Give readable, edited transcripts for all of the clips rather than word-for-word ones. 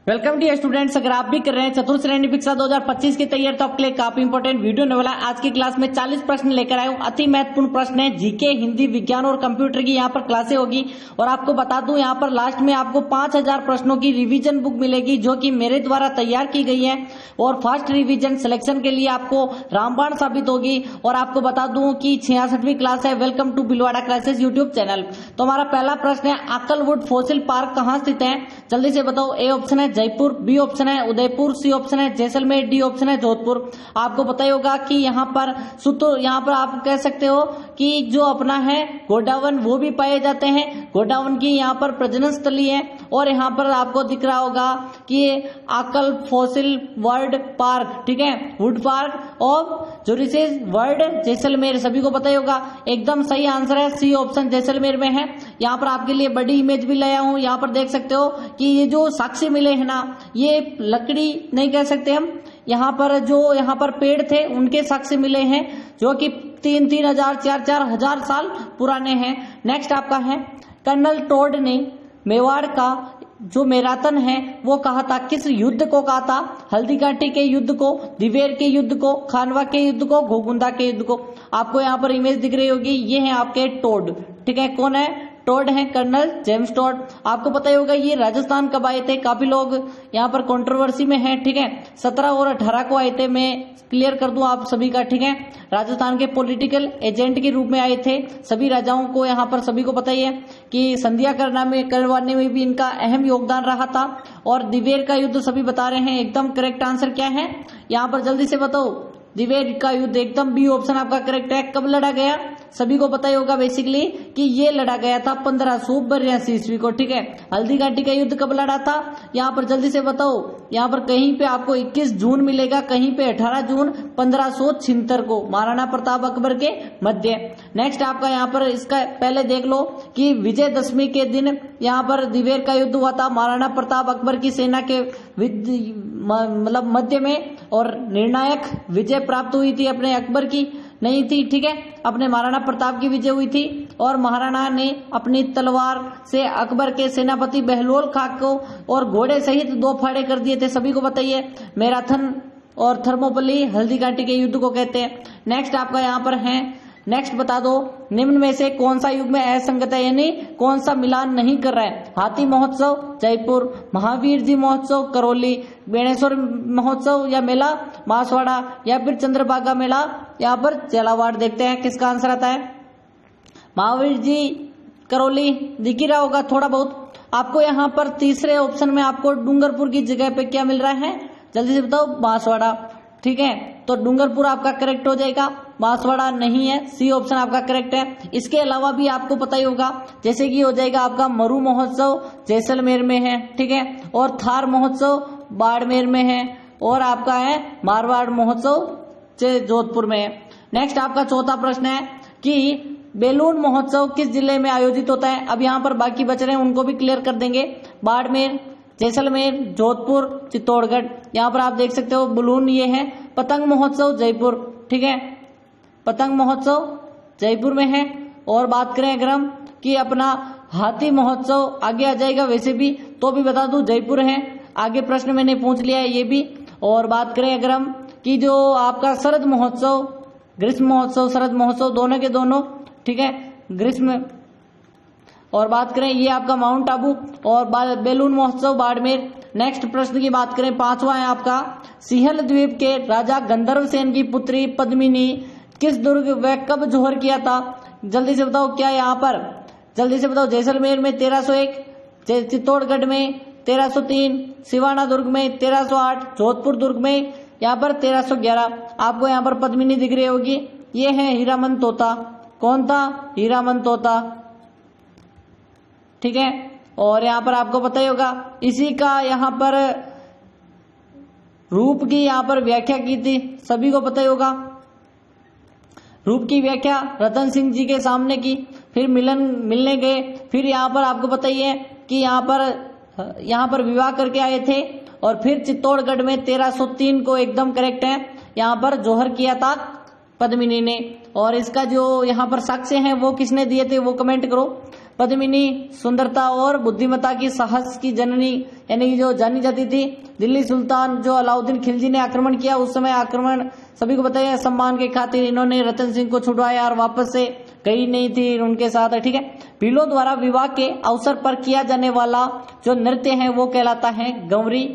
Welcome to students. अगर आप भी कर रहे हैं चतुर्थ श्रेणी परीक्षा 2025 की तैयारी तो आपके लिए काफी इंपॉर्टेंट वीडियो होने वाला है। आज की क्लास में 40 प्रश्न लेकर आया हूं। अति महत्वपूर्ण प्रश्न है, जीके, हिंदी, विज्ञान और कंप्यूटर की यहाँ पर क्लासें होगी। और आपको बता दूं यहाँ पर लास्ट में आपको 5000 प्रश्नों की रिवीजन बुक मिलेगी जो कि मेरे द्वारा तैयार की गई है और फर्स्ट रिवीजन सिलेक्शन के लिए आपको रामबाण साबित होगी। और आपको बता दूं कि 66वीं क्लास है। वेलकम टू बिलवाड़ा क्लासेस यूट्यूब चैनल। तो हमारा पहला प्रश्न है, अक्कलवुड फॉसिल पार्क कहाँ स्थित है? जल्दी से बताओ। ए ऑप्शन है जयपुर, बी ऑप्शन है उदयपुर, सी ऑप्शन है जैसलमेर, डी ऑप्शन है जोधपुर। आपको पता ही होगा कि यहाँ पर आप कह सकते हो कि जो अपना है गोडावन वो भी पाए जाते हैं। गोडावन की यहाँ पर प्रजनन स्थली है। और यहाँ पर आपको दिख रहा होगा कि ये आकल फॉसिल वर्ल्ड पार्क, ठीक है, wood park of Jurassic world Jaisalmer, सभी को पता ही होगा। एकदम सही आंसर है, सी ऑप्शन जैसलमेर में है। यहाँ पर आपके लिए बड़ी इमेज भी लाया हूं। यहाँ पर देख सकते हो कि ये जो साक्ष्य मिले हैं ना, ये लकड़ी नहीं कह सकते हम, यहाँ पर पेड़ थे उनके साक्ष्य मिले हैं जो कि 3,000 4,000 साल पुराने हैं। नेक्स्ट आपका है, कर्नल टोड ने मेवाड़ का जो मैराथन है वो कहा था? किस युद्ध को कहा था? हल्दी घाटी के युद्ध को, दिवेर के युद्ध को, खानवा के युद्ध को, घोगुंदा के युद्ध को। आपको यहाँ पर इमेज दिख रही होगी, ये है आपके टोड, ठीक है। कौन है? टोड है, कर्नल जेम्स टोड। आपको पता ही होगा ये राजस्थान कब आए थे? काफी लोग यहाँ पर कंट्रोवर्सी में हैं, ठीक है। 17 और 18 को आए थे। मैं क्लियर कर दूं आप सभी का, ठीक है। राजस्थान के पॉलिटिकल एजेंट के रूप में आए थे। सभी राजाओं को यहाँ पर सभी को पता ही है कि संधियां करवाने में भी इनका अहम योगदान रहा था। और दिवेर का युद्ध सभी बता रहे हैं। एकदम करेक्ट आंसर क्या है यहाँ पर? जल्दी से बताओ। दिवेर का युद्ध, एकदम बी ऑप्शन आपका करेक्ट है। कब लड़ा गया? सभी को पता ही होगा बेसिकली कि ये लड़ा गया था 1582 ईस्वी को, ठीक है। हल्दी घाटी का युद्ध कब लड़ा था? यहाँ पर जल्दी से बताओ। यहाँ पर कहीं पे आपको 21 जून मिलेगा, कहीं पे 18 जून 1576 को, महाराणा प्रताप अकबर के मध्य। नेक्स्ट आपका यहाँ पर इसका पहले देख लो कि विजयदशमी के दिन यहाँ पर दिवेर का युद्ध हुआ था महाराणा प्रताप अकबर की सेना के मतलब मध्य में। और निर्णायक विजय प्राप्त हुई थी अपने अकबर की नहीं थी, ठीक है, अपने महाराणा प्रताप की विजय हुई थी। और महाराणा ने अपनी तलवार से अकबर के सेनापति बहलोल खां को और घोड़े सहित 2 फाड़े कर दिए थे, सभी को बताइए। मैराथन और थर्मोपली हल्दी घाटी के युद्ध को कहते हैं। नेक्स्ट आपका यहाँ पर है, नेक्स्ट बता दो, निम्न में से कौन सा युग में असंगत है, यानी कौन सा मिलान नहीं कर रहा है? हाथी महोत्सव जयपुर, महावीर जी महोत्सव करौली, बेणेश्वर महोत्सव या मेला मासवाड़ा, या फिर चंद्रभागा मेला यहाँ पर झालावाड़। देखते हैं किसका आंसर आता है। महावीर जी करौली दिख ही रहा होगा थोड़ा बहुत आपको। यहाँ पर तीसरे ऑप्शन में आपको डूंगरपुर की जगह पे क्या मिल रहा है? जल्दी से बताओ। बांसवाड़ा, ठीक है। तो डूंगरपुर आपका करेक्ट हो जाएगा, बांसवाड़ा नहीं है। सी ऑप्शन आपका करेक्ट है। इसके अलावा भी आपको पता ही होगा, जैसे कि हो जाएगा आपका मरु महोत्सव जैसलमेर में है, ठीक है, और थार महोत्सव बाड़मेर में है, और आपका है मारवाड़ महोत्सव जोधपुर में है। नेक्स्ट आपका चौथा प्रश्न है कि बैलून महोत्सव किस जिले में आयोजित होता है? अब यहाँ पर बाकी बच रहे हैं उनको भी क्लियर कर देंगे। बाड़मेर, जैसलमेर, जोधपुर, चित्तौड़गढ़। यहाँ पर आप देख सकते हो बलून ये है। पतंग महोत्सव जयपुर, ठीक है, पतंग महोत्सव जयपुर में है। और बात करें अगर हम कि अपना हाथी महोत्सव आगे आ जाएगा, वैसे भी तो भी बता दूं जयपुर है। आगे प्रश्न मैंने पूछ लिया है ये भी। और बात करें अगर हम कि जो आपका शरद महोत्सव, ग्रीष्म महोत्सव, शरद महोत्सव दोनों के दोनों, ठीक है, ग्रीष्म। और बात करें ये आपका माउंट आबू, और बैलून महोत्सव बाड़मेर। नेक्स्ट प्रश्न की बात करें, 5वां है आपका, सिंहल द्वीप के राजा गंधर्व सेन की पुत्री पद्मिनी किस दुर्ग व कब जोहर किया था? जल्दी से बताओ क्या यहाँ पर? जल्दी से बताओ। जैसलमेर में 1301, चित्तौड़गढ़ में 1303, सिवाना दुर्ग में 1308, जोधपुर दुर्ग में यहाँ पर 1311। आपको यहाँ पर पद्मिनी दिख रही होगी, ये है हीरामन तोता। कौन था? हीरामन तोता, ठीक है। और यहाँ पर आपको पता ही होगा इसी का यहाँ पर रूप की यहाँ पर व्याख्या की थी, सभी को पता ही होगा। रूप की व्याख्या रतन सिंह जी के सामने की, फिर मिलने गए, फिर यहाँ पर आपको पता ही है कि यहाँ पर विवाह करके आए थे। और फिर चित्तौड़गढ़ में 1303 को, एकदम करेक्ट है, यहाँ पर जोहर किया था पद्मिनी ने। और इसका जो यहाँ पर साक्ष्य है वो किसने दिए थे वो कमेंट करो। पद्मिनी सुंदरता और बुद्धिमत्ता की साहस की जननी यानी कि जो जानी जाती थी। दिल्ली सुल्तान जो अलाउद्दीन खिलजी ने आक्रमण किया, उस समय आक्रमण सभी को पता है, सम्मान के खातिर इन्होंने रतन सिंह को छुड़वाया और वापस से गई नहीं थी उनके साथ, ठीक है। भीलों द्वारा विवाह के अवसर पर किया जाने वाला जो नृत्य है वो कहलाता है गंवरी,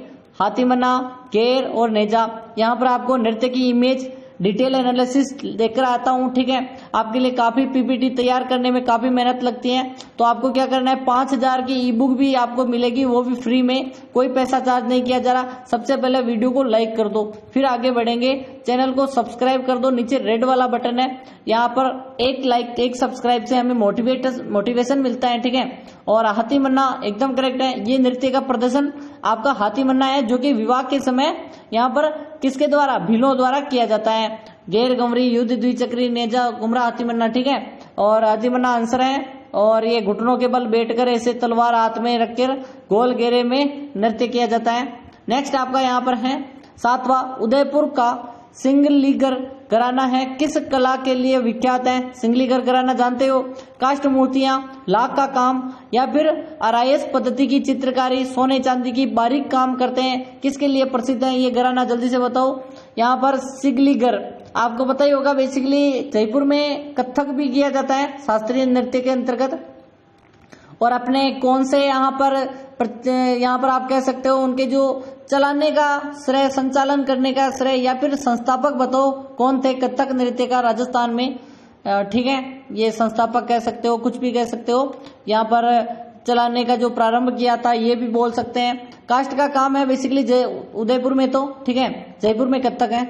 हाथीमन्ना, गेर और नेजा। यहाँ पर आपको नृत्य की इमेज डिटेल एनालिसिस देकर आता हूँ, ठीक है। आपके लिए काफी पीपीटी तैयार करने में काफी मेहनत लगती है, तो आपको क्या करना है, 5000 की ई बुक भी आपको मिलेगी, वो भी फ्री में, कोई पैसा चार्ज नहीं किया जा रहा। सबसे पहले वीडियो को लाइक कर दो, फिर आगे बढ़ेंगे। चैनल को सब्सक्राइब कर दो, नीचे रेड वाला बटन है, यहाँ पर एक लाइक एक सब्सक्राइब से हमें मोटिवेशन मिलता है, ठीक है। और हाथीमन्ना एकदम करेक्ट है, ये नृत्य का प्रदर्शन आपका हाथीमन्ना है, जो कि विवाह के समय यहाँ पर किसके द्वारा, भीलों द्वारा किया जाता है। गेर, गंवरी, युद्ध, द्विचक्री, नेजा, गुमरा, हाथीमन्ना, ठीक है। और हाथीमन्ना आंसर है, और ये घुटनों के बल बैठकर ऐसे तलवार हाथ में रखकर गोल घेरे में नृत्य किया जाता है। नेक्स्ट आपका यहाँ पर है 7वां, उदयपुर का सिंगलीगर घराना है, किस कला के लिए विख्यात है। सिंगलीगर घराना जानते हो, काष्ठ मूर्तियां, लाख का काम या फिर आरआईएस पद्धति की चित्रकारी, सोने चांदी की बारीक काम करते हैं, किसके लिए प्रसिद्ध है ये घराना, जल्दी से बताओ। यहाँ पर सिंगलीगर आपको पता ही होगा, बेसिकली जयपुर में कथक भी किया जाता है शास्त्रीय नृत्य के अंतर्गत। और अपने कौन से यहाँ पर आप कह सकते हो उनके जो चलाने का श्रेय, संचालन करने का श्रेय या फिर संस्थापक बताओ कौन थे कथक नृत्य का राजस्थान में, ठीक है। ये संस्थापक कह सकते हो, कुछ भी कह सकते हो। यहाँ पर चलाने का जो प्रारंभ किया था ये भी बोल सकते हैं। काष्ठ का काम है बेसिकली उदयपुर में, तो ठीक है, जयपुर में कथक है,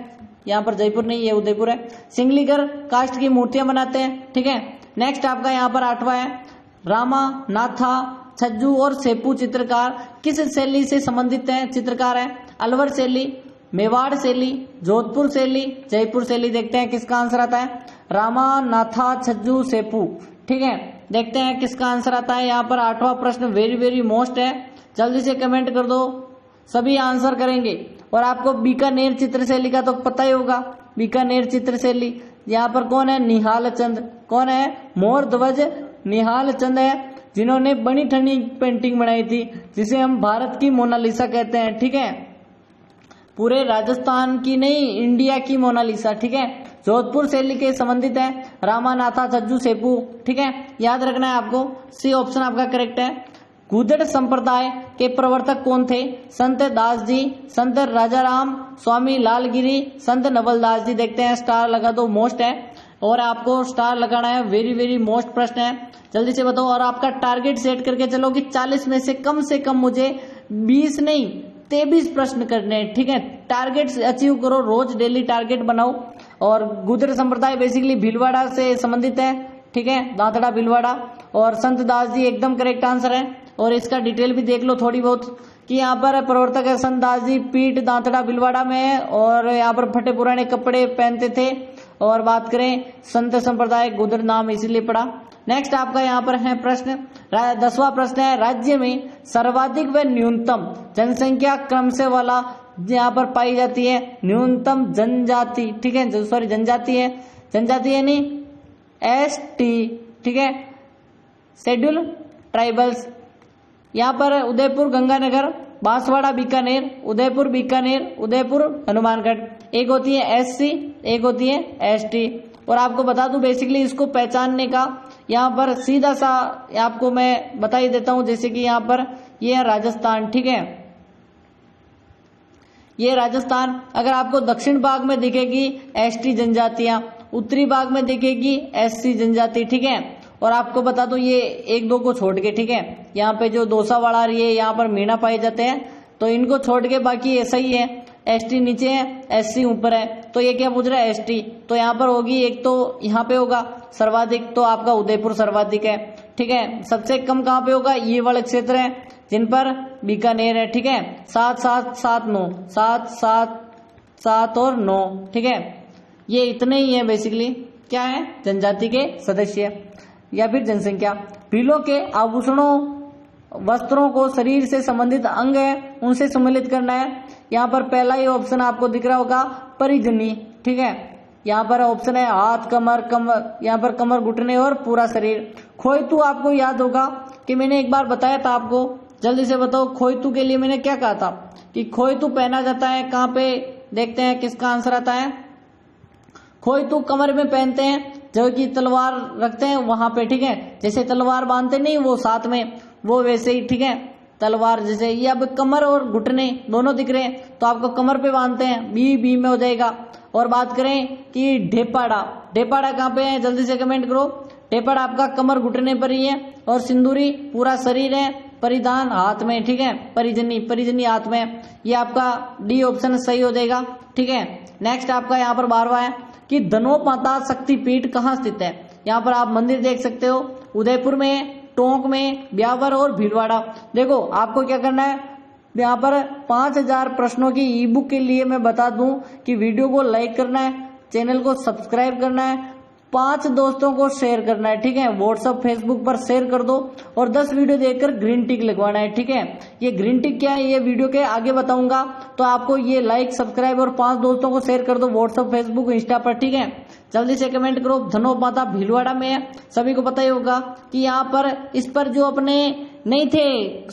यहाँ पर जयपुर नहीं, ये उदयपुर है। सिंगलीगर काष्ठ की मूर्तियां बनाते हैं, ठीक है। नेक्स्ट आपका यहाँ पर 8वां है, रामा, नाथा, छज्जू और सेपू चित्रकार किस शैली से संबंधित हैं, चित्रकार है। अलवर शैली, मेवाड़ शैली, जोधपुर शैली, जयपुर शैली। देखते हैं किसका आंसर आता है, रामा, नाथा, छज्जू, सेपू, ठीक है। देखते हैं किसका आंसर आता है। यहाँ पर 8वां प्रश्न वेरी वेरी मोस्ट है, जल्दी से कमेंट कर दो, सभी आंसर करेंगे। और आपको बीकानेर चित्रशैली का तो पता ही होगा, बीकानेर चित्रशैली। यहाँ पर कौन है, निहाल चंद, कौन है, मोर ध्वज निहाल चंद है, जिन्होंने बनी ठनी पेंटिंग बनाई थी, जिसे हम भारत की मोनालिसा कहते हैं, ठीक है। पूरे राजस्थान की नहीं, इंडिया की मोनालिसा, ठीक है। जोधपुर शैली के संबंधित है, रामा, नाथा, छज्जू, सेपू, ठीक है। याद रखना है आपको, सी ऑप्शन आपका करेक्ट है। गुदड़ संप्रदाय के प्रवर्तक कौन थे, संत दास जी, संत राजाराम, स्वामी लालगिरी, संत नवलदास जी। देखते हैं, स्टार लगा दो, मोस्ट है, और आपको स्टार लगाना है, वेरी वेरी मोस्ट प्रश्न है, जल्दी से बताओ। और आपका टारगेट सेट करके चलो कि 40 में से कम मुझे 20 नहीं 23 प्रश्न करने हैं, ठीक है। टारगेट अचीव करो, रोज डेली टारगेट बनाओ। और गुदड़ संप्रदाय बेसिकली भीलवाड़ा से संबंधित है, ठीक है, दांतड़ा भीलवाड़ा। और संत दास जी एकदम करेक्ट आंसर है। और इसका डिटेल भी देख लो थोड़ी बहुत कि यहाँ पर प्रवर्तक है संत दास जी, पीठ दांतड़ा भीलवाड़ा में है, और यहाँ पर फटे पुराने कपड़े पहनते थे। और बात करें संत संप्रदाय, गुदड़ नाम इसीलिए पड़ा। नेक्स्ट आपका यहाँ पर है प्रश्न, 10वां प्रश्न है, राज्य में सर्वाधिक व न्यूनतम जनसंख्या क्रम से वाला यहाँ पर पाई जाती है, न्यूनतम जनजाति, ठीक है, सॉरी जनजाति है, जनजाति है नहीं, ST, ठीक है, शेड्यूल ट्राइबल्स। यहाँ पर उदयपुर, गंगानगर, बांसवाड़ा, बीकानेर, उदयपुर, बीकानेर, उदयपुर, हनुमानगढ़। एक होती है SC, एक होती है ST। और आपको बता दूं बेसिकली इसको पहचानने का यहाँ पर सीधा सा आपको मैं बता ही देता हूं, जैसे कि यहाँ पर ये है राजस्थान, ठीक है, ये राजस्थान। अगर आपको दक्षिण भाग में दिखेगी ST जनजातियां, उत्तरी भाग में दिखेगी SC जनजाति, ठीक है। और आपको बता दो ये 1-2 को छोड़ के, ठीक है, यहाँ पे जो दोसावाड़ा रही है, यहाँ पर मीणा पाए जाते हैं, तो इनको छोड़ के बाकी ऐसा ही है। ST नीचे है, SC ऊपर है, तो ये क्या पूछ रहा है, ST। तो यहाँ पर होगी, एक तो यहाँ पे होगा सर्वाधिक, तो आपका उदयपुर सर्वाधिक है, ठीक है। सबसे कम कहाँ पे होगा, ये वाले क्षेत्र है जिन पर बीकानेर है, ठीक है। 7, 7, 7, 9, 7, 7, 7 और 9, ठीक है। ये इतने ही है बेसिकली, क्या है, जनजाति के सदस्य या फिर जनसंख्या। भीलों के आभूषणों, वस्त्रों को शरीर से संबंधित अंग है, उनसे सम्मिलित करना है। यहाँ पर पहला ही ऑप्शन आपको दिख रहा होगा, परिजनी, ठीक है, यहाँ पर ऑप्शन है हाथ, कमर, यहाँ पर कमर, घुटने और पूरा शरीर। खोइतू आपको याद होगा कि मैंने एक बार बताया था आपको, जल्दी से बताओ खोइतू के लिए मैंने क्या कहा था कि खोइतू पहना जाता है कहाँ पे, देखते हैं किसका आंसर आता है। खोइतू कमर में पहनते हैं, जो कि तलवार रखते हैं वहां पे, ठीक है, जैसे तलवार बांधते नहीं वो साथ में, वो वैसे ही, ठीक है, तलवार जैसे। ये अब कमर और घुटने दोनों दिख रहे हैं तो आपको कमर पे बांधते हैं, बी में हो जाएगा। और बात करें कि ढेपाड़ा, ढेपाड़ा कहाँ पे है, जल्दी से कमेंट करो। ढेपाड़ा आपका कमर घुटने पर ही है, और सिंदूरी पूरा शरीर है, परिधान हाथ में, ठीक है, परिजनी हाथ में। ये आपका डी ऑप्शन सही हो जाएगा, ठीक है। नेक्स्ट आपका यहाँ पर 12वां है कि धनोपाता शक्तिपीठ कहाँ स्थित है। यहाँ पर आप मंदिर देख सकते हो, उदयपुर में, टोंक में, ब्यावर और भीलवाड़ा। देखो आपको क्या करना है, यहाँ पर 5000 प्रश्नों की ई बुक के लिए मैं बता दूं कि वीडियो को लाइक करना है, चैनल को सब्सक्राइब करना है, 5 दोस्तों को शेयर करना है, ठीक है, व्हाट्सएप फेसबुक पर शेयर कर दो, और 10 वीडियो देखकर ग्रीन टिक लगवाना है, ठीक है। ये ग्रीन टिक क्या है ये वीडियो के आगे बताऊंगा, तो आपको ये लाइक, सब्सक्राइब और 5 दोस्तों को शेयर कर दो व्हाट्सएप फेसबुक इंस्टा पर, ठीक है। जल्दी से कमेंट करो। धनोपाता भीलवाड़ा में है, सभी को पता ही होगा कि यहाँ पर इस पर जो अपने नहीं थे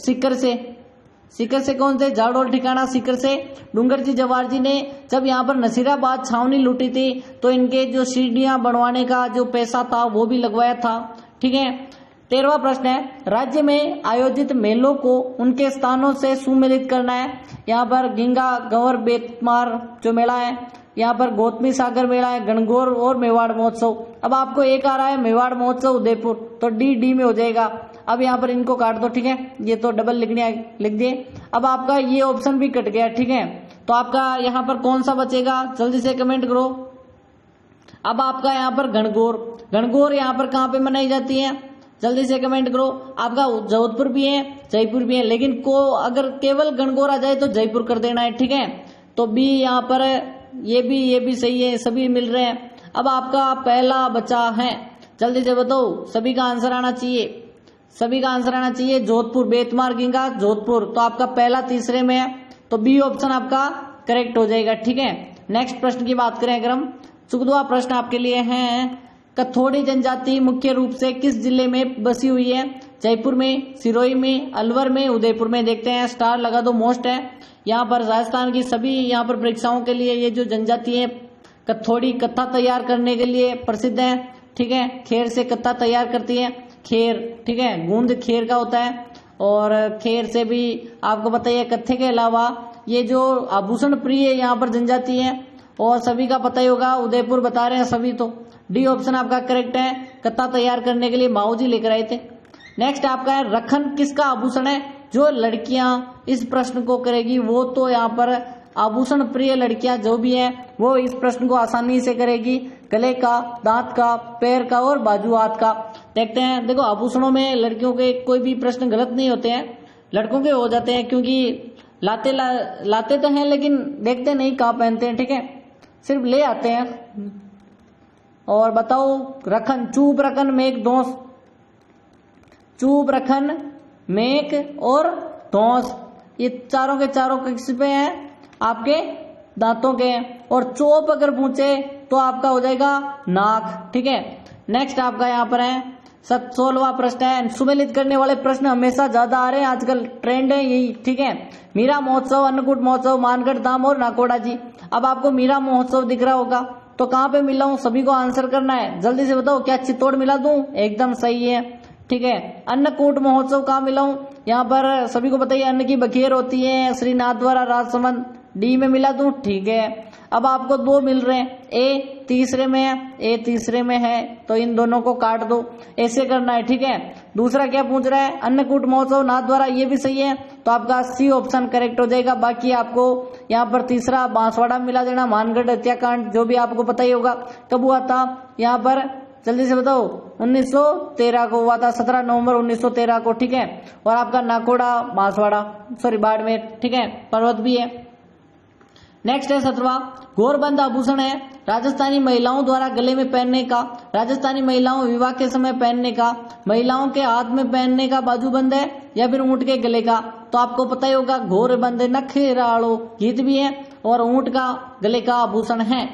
सीकर से कौन थे, जाड़ोल ठिकाना सीकर से डूंगर जी जवाहर जी ने जब यहाँ पर नसीराबाद छावनी लूटी थी तो इनके जो सीढ़ियां बनवाने का जो पैसा था वो भी लगवाया था, ठीक है। 13वां प्रश्न है, राज्य में आयोजित मेलों को उनके स्थानों से सुमेलित करना है। यहाँ पर गिंगा, गंवर, बेतमार जो मेला है, यहाँ पर गौतमी सागर मेला है, गणगौर और मेवाड़ महोत्सव। अब आपको एक आ रहा है मेवाड़ महोत्सव उदयपुर, तो डी में हो जाएगा। अब यहाँ पर इनको काट दो, ठीक है, ये तो डबल लिख दिए। अब आपका ये ऑप्शन भी कट गया, ठीक है, तो आपका यहाँ पर कौन सा बचेगा, जल्दी से कमेंट करो। अब आपका यहाँ पर गणगौर यहाँ पर कहाँ पे मनाई जाती है, जल्दी से कमेंट करो। आपका जोधपुर भी है, जयपुर भी है, लेकिन को अगर केवल गणगौर आ जाए तो जयपुर कर देना है, ठीक है। तो बी यहाँ पर ये भी सही है, सभी मिल रहे हैं। अब आपका पहला बचा है, जल्दी से बताओ, सभी का आंसर आना चाहिए, जोधपुर, बेतमार, गिंगा, जोधपुर। तो आपका पहला तीसरे में है, तो बी ऑप्शन आपका करेक्ट हो जाएगा, ठीक है। नेक्स्ट प्रश्न की बात करें अगर हम, 14वां प्रश्न आपके लिए है, कथोड़ी जनजाति मुख्य रूप से किस जिले में बसी हुई है। जयपुर में, सिरोही में, अलवर में, उदयपुर में। देखते हैं, स्टार लगा दो, मोस्ट है। यहाँ पर राजस्थान की सभी यहाँ पर परीक्षाओं के लिए ये जो जनजाति है कथोड़ी कत्था तैयार करने के लिए प्रसिद्ध है, ठीक है। खेर से कत्था तैयार करती है, खेर, ठीक है, गूंद खेर का होता है, और खेर से भी आपको बताइए। कत्थे के अलावा ये जो आभूषण प्रिय यहाँ पर जनजाति है, और सभी का पता ही होगा, उदयपुर बता रहे हैं सभी, तो डी ऑप्शन आपका करेक्ट है। कत्था तैयार करने के लिए माऊजी लेकर आए थे। नेक्स्ट आपका है, रखन किसका आभूषण है। जो लड़कियां इस प्रश्न को करेगी वो तो यहाँ पर आभूषण प्रिय लड़कियां जो भी हैं वो इस प्रश्न को आसानी से करेगी। गले का, दांत का, पैर का और बाजू हाथ का। देखते हैं, देखो आभूषणों में लड़कियों के कोई भी प्रश्न गलत नहीं होते हैं, लड़कों के हो जाते हैं, क्योंकि लाते तो हैं लेकिन देखते नहीं कहाँ पहनते हैं, ठीक है, सिर्फ ले आते हैं। और बताओ, रखन, चूप, रखन, मेक, धौंस। चूप, रखन, मेक और धौंस, ये चारों के चारों किस पे हैं, आपके दांतों के। और चोप अगर पूछे तो आपका हो जाएगा नाक, ठीक है। नेक्स्ट आपका यहाँ पर है 16वां प्रश्न है, सुमेलित करने वाले प्रश्न हमेशा ज्यादा आ रहे हैं, आजकल ट्रेंड है यही, ठीक है। मीरा महोत्सव, अन्नकूट महोत्सव, मानगढ़ धाम और नाकोड़ा जी। अब आपको मीरा महोत्सव दिख रहा होगा, तो कहाँ पे मिला हूँ सभी को आंसर करना है, जल्दी से बताओ। क्या चित्तौड़ मिला दूं, एकदम सही है, ठीक है। अन्नकूट महोत्सव कहाँ मिला हूँ, यहाँ पर सभी को बताइए, अन्न की बखेर होती है, श्रीनाथ द्वारा, राजसमंद। डी में मिला दूं, ठीक है। अब आपको 2 मिल रहे हैं, ए तीसरे में है, तो इन दोनों को काट दो, ऐसे करना है, ठीक है। दूसरा क्या पूछ रहा है, अन्नकूट महोत्सव नाथ द्वारा, ये भी सही है, तो आपका सी ऑप्शन करेक्ट हो जाएगा। बाकी आपको यहाँ पर तीसरा बांसवाड़ा मिला देना, मानगढ़ हत्याकांड जो भी आपको पता ही होगा कब हुआ था, यहाँ पर जल्दी से बताओ, 1913 को हुआ था, 17 नवंबर 1913 को, ठीक है। और आपका नाकोड़ा बांसवाड़ा, सॉरी बाड़मेर, ठीक है, पर्वत भी है। नेक्स्ट है 17वां, घोरबंद आभूषण है राजस्थानी महिलाओं द्वारा गले में पहनने का, राजस्थानी महिलाओं विवाह के समय पहनने का, महिलाओं के हाथ में पहनने का बाजूबंद है, या फिर ऊंट के गले का। तो आपको पता ही होगा, घोरबंद नखेराड़ो गीत भी है और ऊंट का गले का आभूषण है।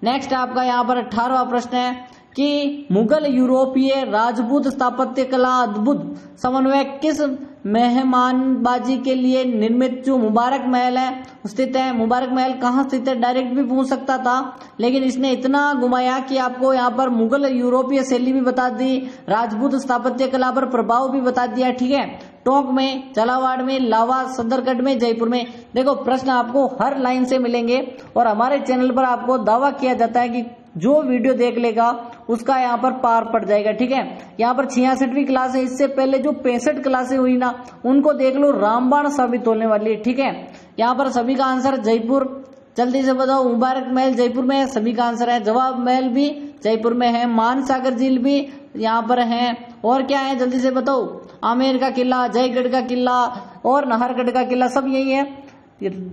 नेक्स्ट आपका यहाँ पर 18वां प्रश्न है कि मुगल यूरोपीय राजपूत स्थापत्य कला अद्भुत समन्वय किस मेहमानबाजी के लिए निर्मित जो मुबारक महल है स्थित है। मुबारक महल कहाँ स्थित है डायरेक्ट भी पूछ सकता था, लेकिन इसने इतना घुमाया कि आपको यहाँ पर मुगल यूरोपीय शैली भी बता दी, राजपूत स्थापत्य कला पर प्रभाव भी बता दिया। ठीक है, टोंक में, झालावाड़ में, लावा, सदरगढ़ में, जयपुर में। देखो प्रश्न आपको हर लाइन से मिलेंगे और हमारे चैनल पर आपको दावा किया जाता है कि जो वीडियो देख लेगा उसका यहाँ पर पार पड़ जाएगा। ठीक है, यहाँ पर 66वीं क्लास है, इससे पहले जो 65 क्लासें हुई ना उनको देख लो, रामबाण साबित होने वाली है। ठीक है, यहाँ पर सभी का आंसर जयपुर, जल्दी से बताओ। मुबारक महल जयपुर में है, सभी का आंसर है। जवाब महल भी जयपुर में है, मानसागर झील भी यहाँ पर है, और क्या है जल्दी से बताओ। आमेर का किला, जयगढ़ का किला और नाहरगढ़ का किला, सब यही है।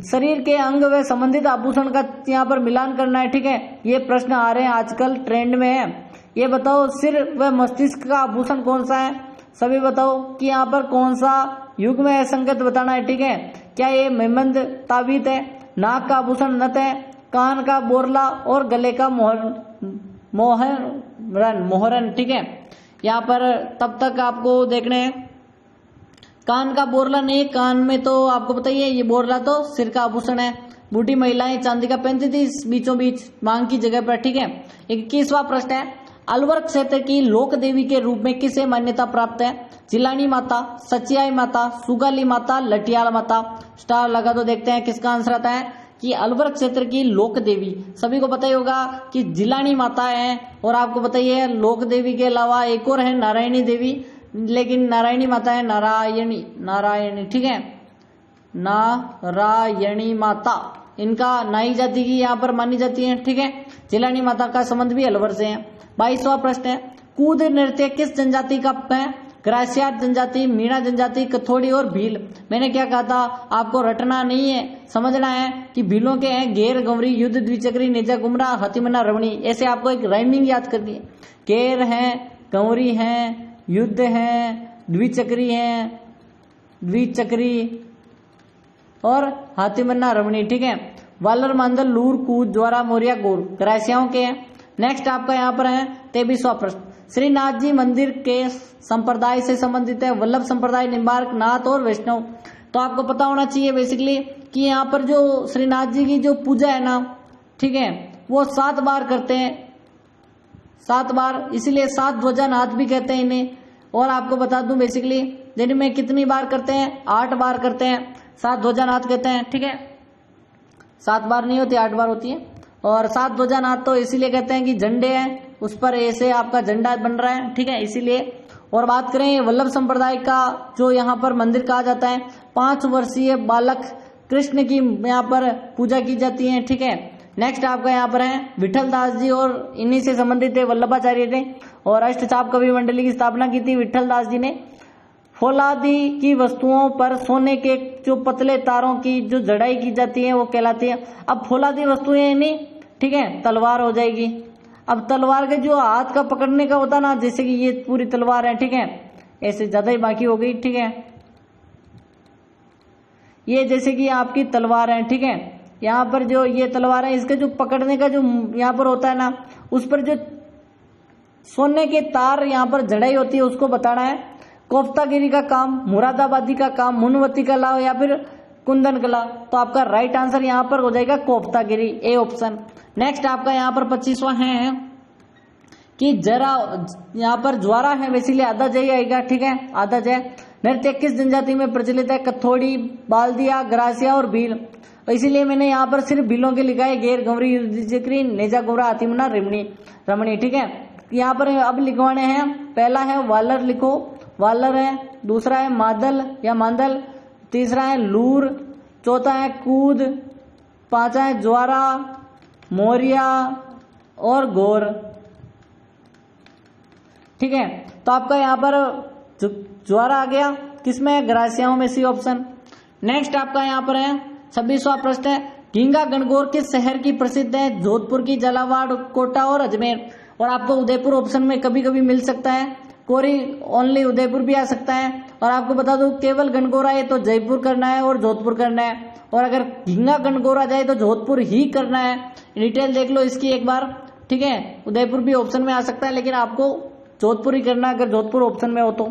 शरीर के अंग व संबंधित आभूषण का यहाँ पर मिलान करना है। ठीक है, ये प्रश्न आ रहे हैं आजकल ट्रेंड में है। ये बताओ सिर व मस्तिष्क का आभूषण कौन सा है, सभी बताओ कि यहाँ पर कौन सा युग में है, संकेत बताना है। ठीक है, क्या ये मेमंद ताबीत है, नाक का आभूषण नथ है, कान का बोरला और गले का मोहरन। ठीक है, यहाँ पर तब तक आपको देखने हैं। कान का बोरला नहीं, कान में तो आपको बताइए ये बोरला तो सिर का आभूषण है। बूढ़ी महिलाएं चांदी का पहनती थी बीचों बीच मांग की जगह पर। ठीक है, 21वां प्रश्न है, अलवर क्षेत्र की लोक देवी के रूप में किसे मान्यता प्राप्त है। जिलानी माता, सचियाई माता, सुगाली माता, लटियाल माता। स्टार लगा तो देखते हैं किसका आंसर आता है कि अलवर क्षेत्र की लोक देवी। सभी को पता ही होगा कि जिलानी माता है, और आपको पता ही है लोक देवी के अलावा एक और है नारायणी देवी, लेकिन नारायणी माता है नारायणी। ठीक है, नारायणी माता इनका नाई जाति की यहाँ पर मानी जाती है। ठीक है, जिलानी माता का संबंध भी अलवर से है। 22वां प्रश्न है, कूद नृत्य किस जनजाति का है। ग्रासियात जनजाति, मीणा जनजाति, कथोड़ी और भील। मैंने क्या कहा था, आपको रटना नहीं है, समझना है कि भीलों के हैं घेर, गंवरी, युद्ध, द्विचक्री, नेजा, गुमरा, हतिमना, रवणी। ऐसे आपको एक राइमिंग याद करनी है। घेर है, गंवरी है, युद्ध है, द्विचक्री और हाथीमन्ना, रमणी। ठीक है, वालर, मांदल, लूर, कूद, ज्वारा, मोरिया, गोर ग्रासियाओं के हैं। नेक्स्ट आपका यहाँ पर है 23वां प्रश्न, श्रीनाथ जी मंदिर के संप्रदाय से संबंधित है। वल्लभ संप्रदाय, निम्बार्क, नाथ और वैष्णव। तो आपको पता होना चाहिए बेसिकली कि यहाँ पर जो श्रीनाथ जी की जो पूजा है ना, ठीक है, वो 7 बार करते हैं, 7 बार, इसीलिए 7 ध्वजा नाथ भी कहते हैं इन्हें। और आपको बता दूं बेसिकली दिन में कितनी बार करते हैं, 8 बार करते हैं, 7 ध्वजा नाथ कहते हैं। ठीक है, 7 बार नहीं होती, 8 बार होती है। और 7 ध्वजा नाथ तो इसीलिए कहते हैं कि झंडे हैं उस पर ऐसे आपका झंडा बन रहा है। ठीक है, इसीलिए। और बात करें वल्लभ संप्रदाय का जो यहाँ पर मंदिर कहा जाता है, 5 वर्षीय बालक कृष्ण की यहाँ पर पूजा की जाती है। ठीक है, नेक्स्ट आपका यहाँ पर है विठल दास जी, और इन्हीं से संबंधित है वल्लभाचार्य ने, और अष्टचाप कवि मंडली की स्थापना की थी विठल दास जी ने। फौलादी की वस्तुओं पर सोने के जो पतले तारों की जो जड़ाई की जाती है वो कहलाती है। अब फौलादी वस्तुएं नहीं, ठीक है, तलवार हो जाएगी। अब तलवार के जो हाथ का पकड़ने का होता ना, जैसे कि ये पूरी तलवार है, ठीक है, ऐसे ज्यादा ही बाकी हो गई। ठीक है, ये जैसे कि आपकी तलवार है, ठीक है, यहाँ पर जो ये तलवार है इसके जो पकड़ने का जो यहाँ पर होता है ना, उस पर जो सोने के तार यहाँ पर जड़ाई होती है उसको बताना है। कोफ्तागिरी का काम, मुरादाबादी का काम, मुनवती कला या फिर कुंदन कला। तो आपका राइट आंसर यहाँ पर हो जाएगा कोफ्तागिरी, ए ऑप्शन। नेक्स्ट आपका यहाँ पर 25वां है कि जरा यहाँ पर ज्वारा है, वैसे आधा जय आएगा। ठीक है, आधा जय। नृत्य किस जनजाति में प्रचलित है। कथोड़ी, बाल्दिया, ग्रासिया और भील। इसीलिए मैंने यहाँ पर सिर्फ भीलों के लिखा है, घेर, गंवरी, जिक्री, नेजा, गोरा, हाथीमना, रमणी। ठीक है, यहाँ पर अब लिखवाने हैं। पहला है वालर, लिखो वालर है। दूसरा है मादल या मांदल। तीसरा है लूर। चौथा है कूद। 5वां है ज्वारा, मोरिया और गोर। ठीक है, तो आपका यहाँ पर ज्वारा आ गया, किसमें, ग्रासियाओं में, सी ऑप्शन। नेक्स्ट आपका यहाँ पर है 26वां प्रश्न है, गंगा गणगौर किस शहर की प्रसिद्ध है। जोधपुर की, झालावाड़, कोटा और अजमेर। और आपको उदयपुर ऑप्शन में कभी कभी मिल सकता है, कोरी ओनली उदयपुर भी आ सकता है। और आपको बता दूं केवल गणगौर आए तो जयपुर करना है और जोधपुर करना है, और अगर घिंगा गणगौर आ जाए तो जोधपुर ही करना है। डिटेल देख लो इसकी एक बार, ठीक है। उदयपुर भी ऑप्शन में आ सकता है लेकिन आपको जोधपुर ही करना है अगर जोधपुर ऑप्शन में हो तो।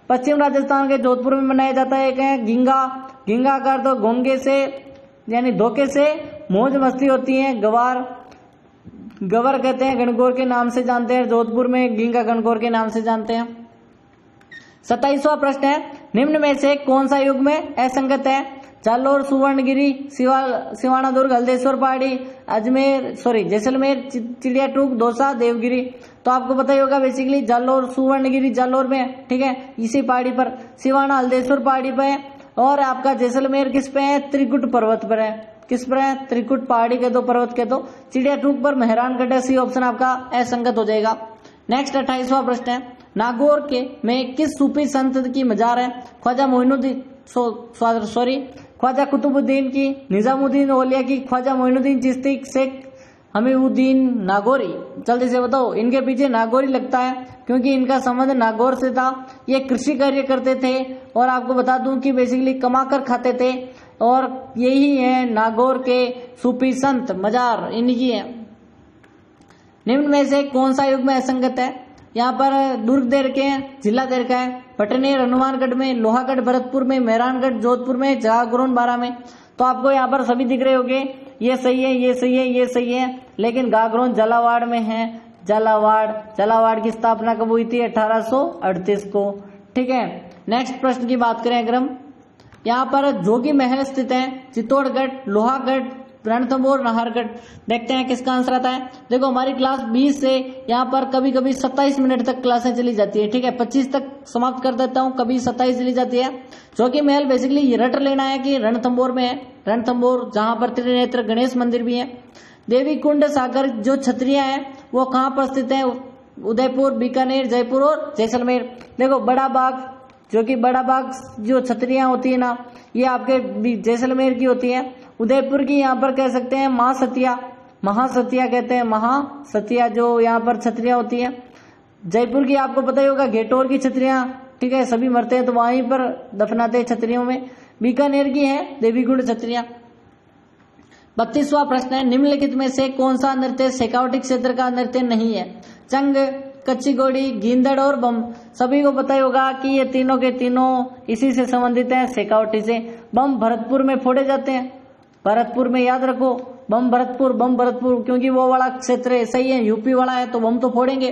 पश्चिम राजस्थान के जोधपुर में मनाया जाता है एक है घिंगा। घिंगा का तो घोंगे से यानी धोखे से मौज मस्ती होती है। गवर कहते हैं, गणगौर के नाम से जानते हैं, जोधपुर में घिंगा गणगौर के नाम से जानते हैं। 27वां प्रश्न है, निम्न में से कौन सा युग में असंगत है? जालोर, सुवर्णगिरी, सिवाना दुर्ग, हल्देश्वर पहाड़ी, जैसलमेर, चिड़िया टूक, दौसा, देवगिरी। तो आपको पता ही होगा बेसिकली जालोर, सुवर्णगिरी जालोर में है, ठीक है, इसी पहाड़ी पर। सिवाना हल्देश्वर पहाड़ी पर है, और आपका जैसलमेर किस पे है? त्रिकुट पर्वत पर है। किस पर है? त्रिकुट पहाड़ी के दो, पर्वत के दो। चिड़िया टूक पर मेहरानगढ़ है, सी ऑप्शन आपका असंगत हो जाएगा। नेक्स्ट 28वां प्रश्न है, नागौर के में किस सूफी संत की मजार है? ख्वाजा कुतुबुद्दीन की, निजामुद्दीन औलिया की, ख्वाजा मोइनुद्दीन चिश्ती, शेख हमीउद्दीन नागौरी। जल्दी से बताओ। इनके पीछे नागौरी लगता है क्योंकि इनका संबंध नागौर से था। ये कृषि कार्य करते थे और आपको बता दूं कि बेसिकली कमाकर खाते थे, और यही है नागौर के सूफी संत मजार, इनकी है। निम्न में से कौन सा युग में असंगत है? यहाँ पर दुर्ग देर के जिला देर का है, पटनेर हनुमानगढ़ में, लोहागढ़ भरतपुर में, मेहरानगढ़ जोधपुर में, जागरण 12 में। तो आपको यहाँ पर सभी दिख रहे होंगे, ये सही है, ये सही है, ये सही है, लेकिन गागरोन झालावाड़ में है। झालावाड़ की स्थापना कब हुई थी? 1838 को, ठीक है। नेक्स्ट प्रश्न की बात करें अगर हम, यहाँ पर जोगी महल स्थित है, चित्तौड़गढ़, लोहागढ़, रणथंभौर, नाहरगढ़। देखते हैं किसका आंसर आता है। देखो हमारी क्लास 20 से यहाँ पर कभी कभी 27 मिनट तक क्लासें चली जाती है, ठीक है। 25 तक समाप्त कर देता हूँ, कभी 27 चली जाती है। जोगी महल बेसिकली ये रट लेना है कि रणथंभौर में है, रणथंभौर जहां पर त्रिनेत्र गणेश मंदिर भी है। देवी कुंड सागर जो छतरियां हैं वो कहाँ पर स्थित है? उदयपुर, बीकानेर, जयपुर और जैसलमेर। देखो बड़ा बाग, जो कि बड़ा बाग जो छतरियां होती है ना, ये आपके जैसलमेर की होती है। उदयपुर की यहाँ पर कह सकते हैं महासतिया कहते हैं, महासतिया जो यहाँ पर छतरियां होती है। जयपुर की आपको पता ही होगा घेटोर की छतरियां, ठीक है, सभी मरते हैं तो वहीं पर दफनाते हैं छतरियों में। बीकानेर की है देवीकुंड छतरियां। 32वां प्रश्न है, निम्नलिखित में से कौन सा नृत्य शेखावटी क्षेत्र का नृत्य नहीं है? चंग, कच्ची घोड़ी, गींदड़ और बम। सभी को पता ही होगा कि ये तीनों के तीनों इसी से संबंधित हैं, शेखावटी से। बम भरतपुर में फोड़े जाते हैं, भरतपुर में, याद रखो, बम भरतपुर क्योंकि वो वाला क्षेत्र है, सही है, यूपी वाला है तो बम तो फोड़ेंगे।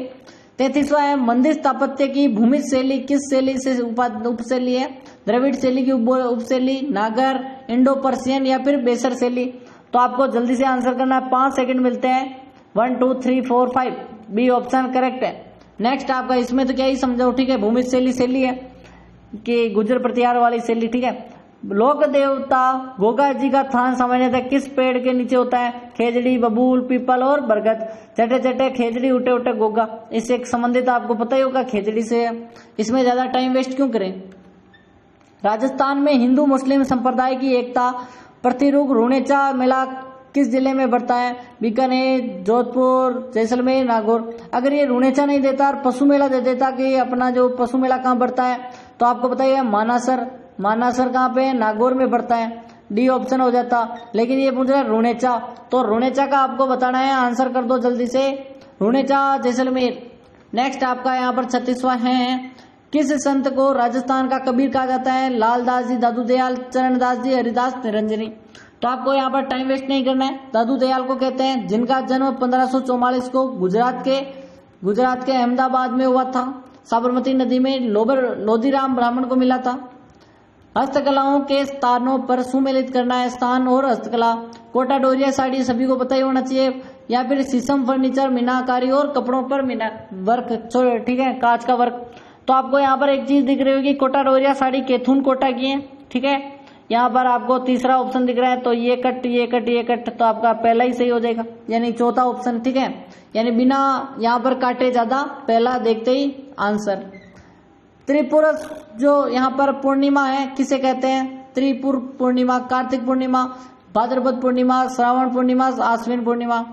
33वां है, मंदिर स्थापत्य की भूमि शैली किस शैली से उपशैली है? द्रविड़ शैली की उपशैली, नागर, इंडो पर्शियन या फिर बेसर शैली। तो आपको जल्दी से आंसर करना है, 5 सेकंड मिलते हैं। 1 2 3 4 5, बी ऑप्शन करेक्ट है। नेक्स्ट आपका इसमें तो क्या ही समझाओ, ठीक है, भूमि शैली है कि गुजर प्रतिहार वाली शैली, ठीक है। लोक देवता गोगा जी का थान सामान्यतः किस पेड़ के नीचे होता है? खेजड़ी, बबूल, पीपल और बरगद। चटे चटे खेजड़ी, उठे उठे गोगा, इससे एक संबंधित आपको पता ही होगा, खेजड़ी से है। इसमें ज्यादा टाइम वेस्ट क्यों करें। राजस्थान में हिंदू मुस्लिम संप्रदाय की एकता प्रतिरूप रुणेचा मेला किस जिले में बढ़ता है? बीकानेर, जोधपुर, जैसलमेर, नागौर। अगर ये रुणेचा नहीं देता और पशु मेला दे देता कि अपना जो पशु मेला कहाँ बढ़ता है, तो आपको पता ही है मानासर कहाँ पे है? नागौर में बढ़ता है, डी ऑप्शन हो जाता। लेकिन ये पूछ रहा है रुणेचा, तो रुणेचा का आपको बताना है, आंसर कर दो जल्दी से, रुणेचा जैसलमेर। नेक्स्ट आपका यहाँ पर 36वां है, किस संत को राजस्थान का कबीर कहा जाता है? लालदास जी, दादू दयाल, चरणदास जी, हरिदास, निरंजनी। तो आपको यहाँ पर टाइम वेस्ट नहीं करना है। दादू दयाल को कहते हैं जिनका जन्म 1544 को गुजरात के अहमदाबाद में हुआ था। साबरमती नदी में लोधीराम ब्राह्मण को मिला था। हस्तकलाओं के स्थानों पर सुमेलित करना है, स्थान और हस्तकला। कोटा डोरिया साड़ी सभी को पता ही होना चाहिए, या फिर शीशम फर्नीचर, मीनाकारी और कपड़ों पर मीना वर्क, ठीक है, कांच का वर्क। तो आपको यहाँ पर एक चीज दिख रही होगी, कोटा डोरिया साड़ी केथुन कोटा की है, ठीक है। यहाँ पर आपको तीसरा ऑप्शन दिख रहा है, तो ये कट, तो आपका पहला ही सही हो जाएगा, यानी चौथा ऑप्शन, ठीक है, यानी बिना यहाँ पर काटे ज्यादा, पहला देखते ही आंसर। त्रिपुर जो यहाँ पर पूर्णिमा है किसे कहते हैं? त्रिपुर पूर्णिमा, कार्तिक पूर्णिमा, भाद्रपद पूर्णिमा, श्रावण पूर्णिमा, आश्विन पूर्णिमा।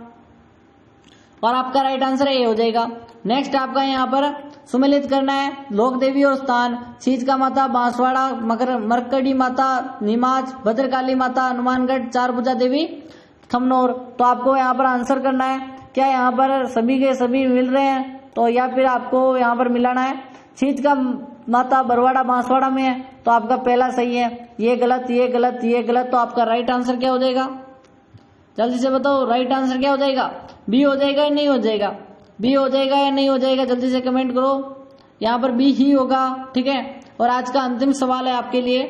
और आपका राइट आंसर ये हो जाएगा। नेक्स्ट आपका यहाँ पर सुमेलित करना है। लोक देवी और स्थान, सीजका माता, बांसवाड़ा, मरकड़ी माता, नीमाच, भद्रकाली माता, हनुमानगढ़, चारभुजा देवी, थमनौर। तो आपको यहाँ पर आंसर करना है क्या यहाँ पर सभी के सभी मिल रहे हैं तो या फिर आपको यहाँ पर मिलाना है। सीजका माता बरवाड़ा बांसवाड़ा में है तो आपका पहला सही है, ये गलत, ये गलत, ये गलत। तो आपका राइट आंसर क्या हो जाएगा, जल्दी से बताओ राइट आंसर क्या हो जाएगा। बी हो जाएगा या नहीं हो जाएगा, बी हो जाएगा या नहीं हो जाएगा, जल्दी से कमेंट करो। यहाँ पर बी ही होगा, ठीक है। और आज का अंतिम सवाल है आपके लिए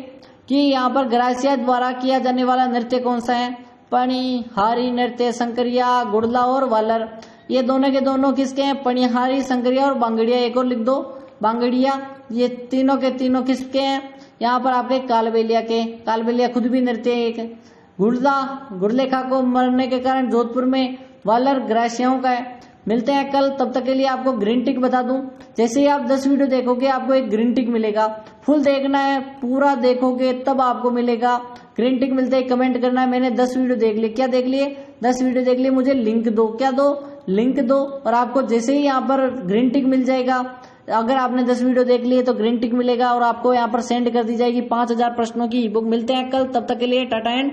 कि यहाँ पर ग्रासिया द्वारा किया जाने वाला नृत्य कौन सा है। पणिहारी नृत्य, शंकरिया, गुड़ला और वालर, ये दोनों के दोनों किसके हैं, पणिहारी, शंकरिया और बांगड़िया। एक और लिख दो बांगड़िया, ये तीनों के तीनों किसके हैं, यहाँ पर आपके कालबेलिया के। कालबेलिया खुद भी नृत्य है एक। गुड़ला गुड़लेखा को मरने के कारण जोधपुर में, वालर ग्रासियाओं का है। मिलते हैं कल, तब तक के लिए आपको ग्रीन टिक बता दूं, जैसे ही आप 10 वीडियो देखोगे आपको एक ग्रीन टिक मिलेगा। फुल देखना है, पूरा देखोगे तब आपको मिलेगा ग्रीन टिक। मिलते ही कमेंट करना है मैंने 10 वीडियो देख लिए। क्या देख लिए, 10 वीडियो देख लिए, मुझे लिंक दो। क्या दो, लिंक दो। और आपको जैसे ही यहाँ पर ग्रीन टिक मिल जाएगा, अगर आपने 10 वीडियो देख लिए तो ग्रीन टिक मिलेगा और आपको यहाँ पर सेंड कर दी जाएगी 5000 प्रश्नों की ई बुक। मिलते हैं कल, तब तक के लिए टाटा एंड